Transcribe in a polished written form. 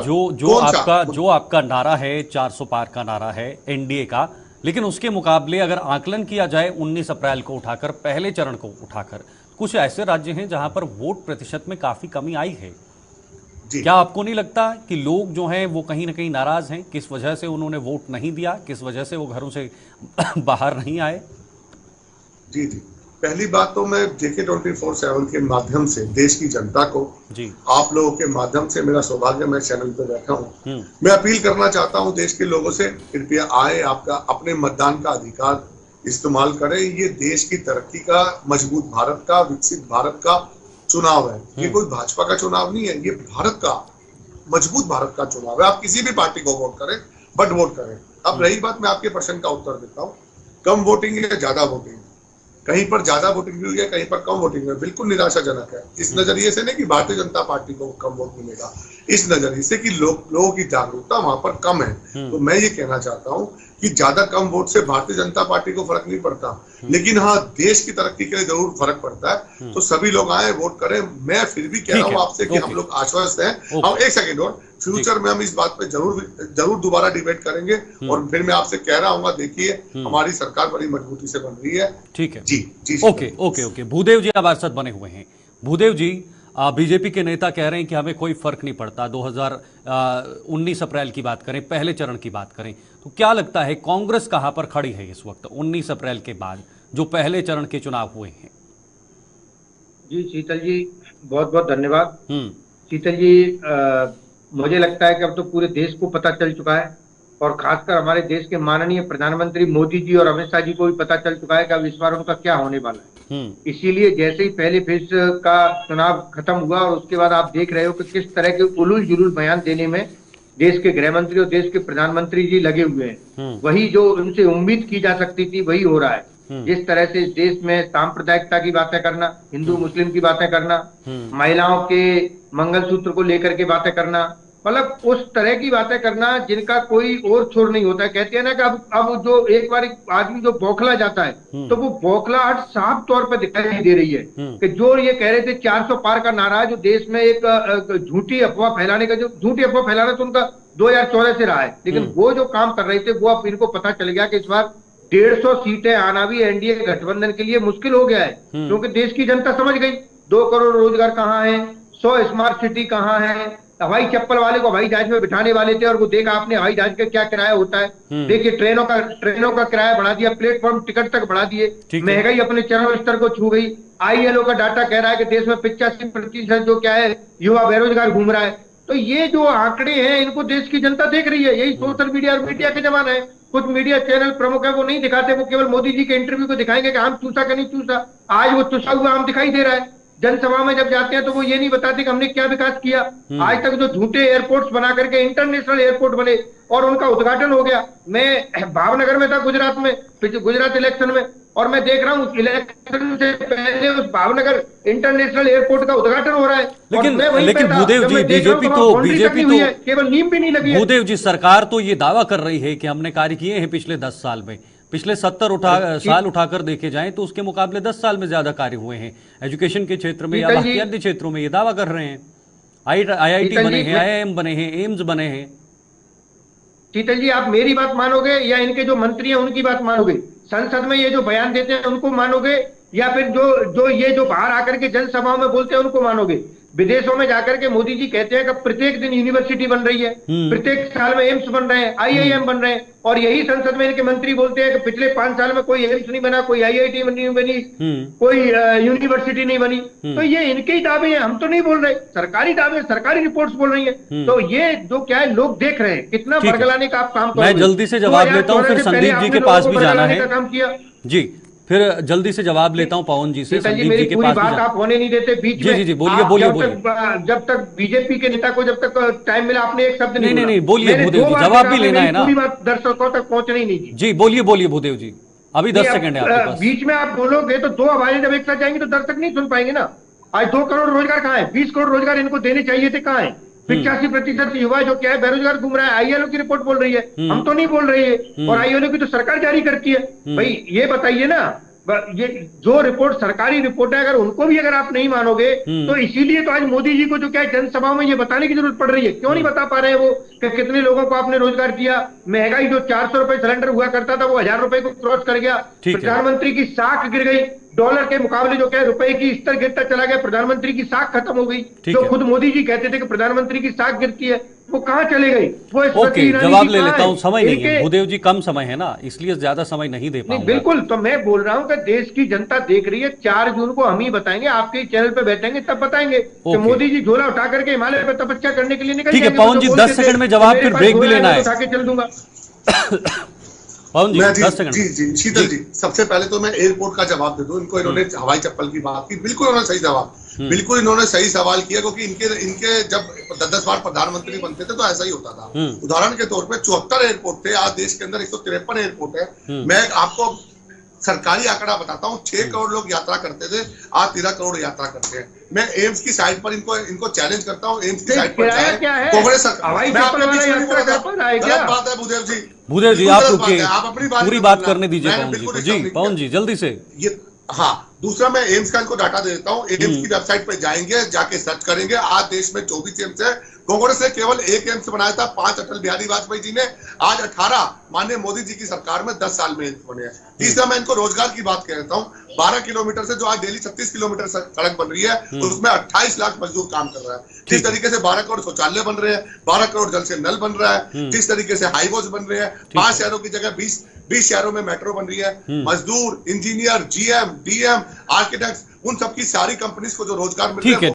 जो आपका नारा है 400 पार का नारा है एनडीए का, लेकिन उसके मुकाबले अगर आकलन किया जाए 19 अप्रैल को उठाकर, पहले चरण को उठाकर, कुछ ऐसे राज्य हैं जहां पर वोट प्रतिशत में काफी कमी आई है। क्या आपको नहीं लगता कि लोग जो हैं वो कहीं ना कहीं नाराज हैं? किस वजह से उन्होंने वोट नहीं दिया, किस वजह से वो घरों से बाहर नहीं आए? जी जी, पहली बात तो मैं JK 24/7 के माध्यम से देश की जनता को, जी, आप लोगों के माध्यम से, मेरा सौभाग्य मैं चैनल पे बैठा हूँ, मैं अपील करना चाहता हूँ देश के लोगों से, कृपया आए, आपका अपने मतदान का अधिकार इस्तेमाल करें। ये देश की तरक्की का, मजबूत भारत का, विकसित भारत का चुनाव है। ये कोई भाजपा का चुनाव नहीं है, ये भारत का, मजबूत भारत का चुनाव है। आप किसी भी पार्टी को वोट करें, बट वोट करें। अब रही बात, मैं आपके प्रश्न का उत्तर देता हूँ, कम वोटिंग या ज्यादा वोटिंग, कहीं पर ज्यादा वोटिंग भी हुई है, कहीं पर कम वोटिंग है, बिल्कुल निराशाजनक है। इस नजरिए से नहीं कि भारतीय जनता पार्टी को कम वोट मिलेगा, इस नजरिए से कि लोगों की जागरूकता वहां पर कम है। तो मैं ये कहना चाहता हूं कि ज्यादा कम वोट से भारतीय जनता पार्टी को फर्क नहीं पड़ता, लेकिन हाँ, देश की तरक्की के लिए जरूर फर्क पड़ता है। तो सभी लोग आए, वोट करें। मैं फिर भी कह रहा हूँ आपसे कि हम लोग आश्वस्त हैं। हम एक सेकेंड और, फ्यूचर में हम इस बात पे जरूर दोबारा डिबेट करेंगे, और फिर मैं आपसे कह रहा हूँ, देखिए हमारी सरकार बड़ी मजबूती से बन रही है। ठीक है जी जी। ओके। भूदेव जी अब सांसद बने हुए हैं। भूदेव जी, बीजेपी के नेता कह रहे हैं कि हमें कोई फर्क नहीं पड़ता, 2019 अप्रैल की बात करें, पहले चरण की बात करें, तो क्या लगता है कांग्रेस कहां पर खड़ी है इस वक्त 19 अप्रैल के बाद जो पहले चरण के चुनाव हुए हैं? जी शीतल जी, बहुत बहुत धन्यवाद। शीतल जी, मुझे लगता है कि अब तो पूरे देश को पता चल चुका है, और खासकर हमारे देश के माननीय प्रधानमंत्री मोदी जी और अमित शाह जी को भी पता चल चुका है कि अब इस बार उनका क्या होने वाला है। इसीलिए जैसे ही पहले फेज का चुनाव खत्म हुआ और उसके बाद आप देख रहे हो कि किस तरह के उलूल जुलूल बयान देने में देश के गृह मंत्री और देश के प्रधानमंत्री जी लगे हुए हैं। वही जो उनसे उम्मीद की जा सकती थी वही हो रहा है। जिस तरह से देश में सांप्रदायिकता की बातें करना, हिंदू मुस्लिम की बातें करना, महिलाओं के मंगलसूत्र को लेकर के बातें करना, मतलब उस तरह की बातें करना जिनका कोई और छोर नहीं होता है। कहते हैं ना कि अब जो एक बार आदमी जो बौखला जाता है तो वो बौखलाहट साफ तौर पर दिखाई दे रही है। कि जो ये कह रहे थे 400 पार का नारा, जो देश में एक झूठी अफवाह फैलाने का, जो झूठी अफवाह फैलाना तो उनका 2014 से रहा है, लेकिन वो जो काम कर रहे थे वो अब इनको पता चल गया कि इस बार 150 सीटें आना भी एनडीए गठबंधन के लिए मुश्किल हो गया है। क्योंकि देश की जनता समझ गई 2 करोड़ रोजगार कहाँ है, 100 स्मार्ट सिटी कहाँ है। हवाई चप्पल वाले को हवाई जहाज में बिठाने वाले थे, और वो देखा आपने हवाई जहाज का क्या किराया होता है। देखिए ट्रेनों का किराया बढ़ा दिया, प्लेटफॉर्म टिकट तक बढ़ा दिए, महंगाई अपने चरम स्तर को छू गई। ILO का डाटा कह रहा है कि देश में 85% जो क्या है युवा बेरोजगार घूम रहा है। तो ये जो आंकड़े हैं इनको देश की जनता देख रही है। यही सोशल मीडिया और मीडिया के जमाना है। कुछ मीडिया चैनल प्रमुख है वो नहीं दिखाते, वो केवल मोदी जी के इंटरव्यू को दिखाएंगे कि हम चूसा का नहीं चूसा। आज वो चूसा हुआ आम दिखाई दे रहा है। जनसभा में जब जाते हैं तो वो ये नहीं बताते कि हमने क्या विकास किया। आज तक जो झूठे एयरपोर्ट्स बना करके इंटरनेशनल एयरपोर्ट बने और उनका उद्घाटन हो गया। मैं भावनगर में था गुजरात में, गुजरात इलेक्शन में, और मैं देख रहा हूँ इलेक्शन से पहले उस भावनगर इंटरनेशनल एयरपोर्ट का उद्घाटन हो रहा है। लेकिन भूदेव जी, बीजेपी तो केवल नींव भी नहीं लगी। भूदेव जी, सरकार तो ये दावा कर रही है कि हमने कार्य किए हैं पिछले 10 साल में। पिछले 70 साल उठाकर देखे जाएं तो उसके मुकाबले 10 साल में ज्यादा कार्य हुए हैं एजुकेशन के क्षेत्र में या बाकी अन्य क्षेत्रों में। ये दावा कर रहे हैं। IIT बने हैं, IIM बने हैं, एम्स बने हैं। शीतल जी, आप मेरी बात मानोगे या इनके जो मंत्री हैं उनकी बात मानोगे? संसद में ये जो बयान देते हैं उनको मानोगे, या फिर जो ये जो बाहर आकर के जनसभाओं में बोलते हैं उनको मानोगे? विदेशों में जाकर के मोदी जी कहते हैं कि प्रत्येक दिन यूनिवर्सिटी बन रही है, प्रत्येक साल में एम्स बन रहे हैं, IIM बन रहे हैं, और यही संसद में इनके मंत्री बोलते हैं कि पिछले 5 साल में कोई एम्स नहीं बना, कोई IIT नहीं बनी, कोई यूनिवर्सिटी नहीं बनी। तो ये इनके ही दावे हैं, हम तो नहीं बोल रहे। सरकारी दावे, सरकारी रिपोर्ट्स बोल रही है। तो ये जो क्या है, लोग देख रहे हैं कितना बरगलाने का आप काम करोगे। मैं जल्दी से जवाब लेता हूँ, फिर संदीप जी के पास भी जाना है। काम किया जी, फिर जल्दी से जवाब लेता हूं पवन जी से। संदीप जी के पास बात आप होने नहीं देते बीच में। जी, बोलिए। जब तक बीजेपी के नेता को जब तक टाइम मिला आपने एक शब्द नहीं बोलिए भूदेव जी, जवाब भी लेना है ना। पूरी बात दर्शकों तक पहुंचनी नहीं थी। जी बोलिए भूदेव जी, अभी 10 सेकंड है आपके पास। बीच में आप बोलोगे तो 2 आवाजें जब एक साथ जाएंगी तो दर्शक नहीं सुन पाएंगे ना। आज 2 करोड़ रोजगार कहाँ है? 20 करोड़ रोजगार इनको देने चाहिए थे, कहाँ है? 85% युवा जो क्या है बेरोजगार घूम रहा है। ILO की रिपोर्ट बोल रही है, हम तो नहीं बोल रही है। और ILO की तो सरकार जारी करती है। भाई ये बताइए ना ये जो रिपोर्ट सरकारी रिपोर्ट है, अगर उनको भी अगर आप नहीं मानोगे तो इसीलिए तो आज मोदी जी को जो क्या है जनसभा में ये बताने की जरूरत पड़ रही है। क्यों नहीं बता पा रहे हैं वो कि कितने लोगों को आपने रोजगार दिया, महंगाई जो 400 रुपए सिलेंडर हुआ करता था वो 1000 रुपए को क्रॉस कर गया, प्रधानमंत्री की साख गिर गई, डॉलर के मुकाबले जो क्या है रुपए की स्तर गिरता चला गया, प्रधानमंत्री की साख खत्म हो गई। जो खुद मोदी जी कहते थे कि प्रधानमंत्री की साख गिरती है, वो कहाँ चले गई? वो ओके, जवाब ले लेता हूं, समय नहीं है भूदेव जी, कम समय है ना, इसलिए ज्यादा समय नहीं दे पाऊंगा। बिल्कुल, तो मैं बोल रहा हूं कि देश की जनता देख रही है, 4 जून को हम ही बताएंगे, आपके चैनल पे बैठेंगे तब बताएंगे कि मोदी जी झोला उठा करके हिमालय पे तपस्या करने के लिए निकल जाएंगे। ठीक है पवन जी, 10 सेकंड में जवाब, फिर ब्रेक भी लेना है। उठा के चल दूंगा। जी शीतल जी, सबसे पहले तो मैं एयरपोर्ट का जवाब दे दूं। इनको इन्होंने हवाई चप्पल की बात की, बिल्कुल उन्होंने सही जवाब, बिल्कुल इन्होंने सही सवाल किया, क्योंकि इनके जब 10 बार प्रधानमंत्री बनते थे तो ऐसा ही होता था। उदाहरण के तौर पे 74 एयरपोर्ट थे, आज देश के अंदर 153 एयरपोर्ट है। मैं आपको सरकारी आंकड़ा बताता हूँ, 6 करोड़ लोग यात्रा करते थे, आज 13 करोड़ यात्रा करते हैं। मैं एम्स की साइट पर इनको चैलेंज करता हूँ, एम्स की साइट पर कांग्रेस सरकार, गलत बात है भूदेव जी। भूदेव जी आप रुकिए, आप अपनी पूरी बात करने दीजिए पवन जी को। जी पवन जी जल्दी से। ये हाँ, दूसरा मैं एम्स का इनको डाटा दे देता हूँ। एम्स की वेबसाइट पर जाएंगे, जाके सर्च करेंगे, आज देश में 24 एम्स है। कांग्रेस ने केवल 1 एम्स बनाया था, 5 अटल बिहारी वाजपेयी जी ने, आज 18 माननीय मोदी जी की सरकार में 10 साल में एम्स बने हैं। तीसरा मैं इनको रोजगार की बात कह देता हूँ, 12 किलोमीटर से जो आज डेली 36 किलोमीटर सड़क बन रही है, तो उसमें 28 लाख मजदूर काम कर रहा है। जिस तरीके से 12 करोड़ शौचालय बन रहे हैं, 12 करोड़ जल से नल बन रहा है, जिस तरीके से हाईवेज बन रहे हैं, 5 शहरों की जगह 20 शहरों में मेट्रो बन रही है, मजदूर, इंजीनियर, जीएम, डीएम, आर्किटेक्ट, उन सबकी सारी कंपनीज को जो रोजगार मिल रहा है।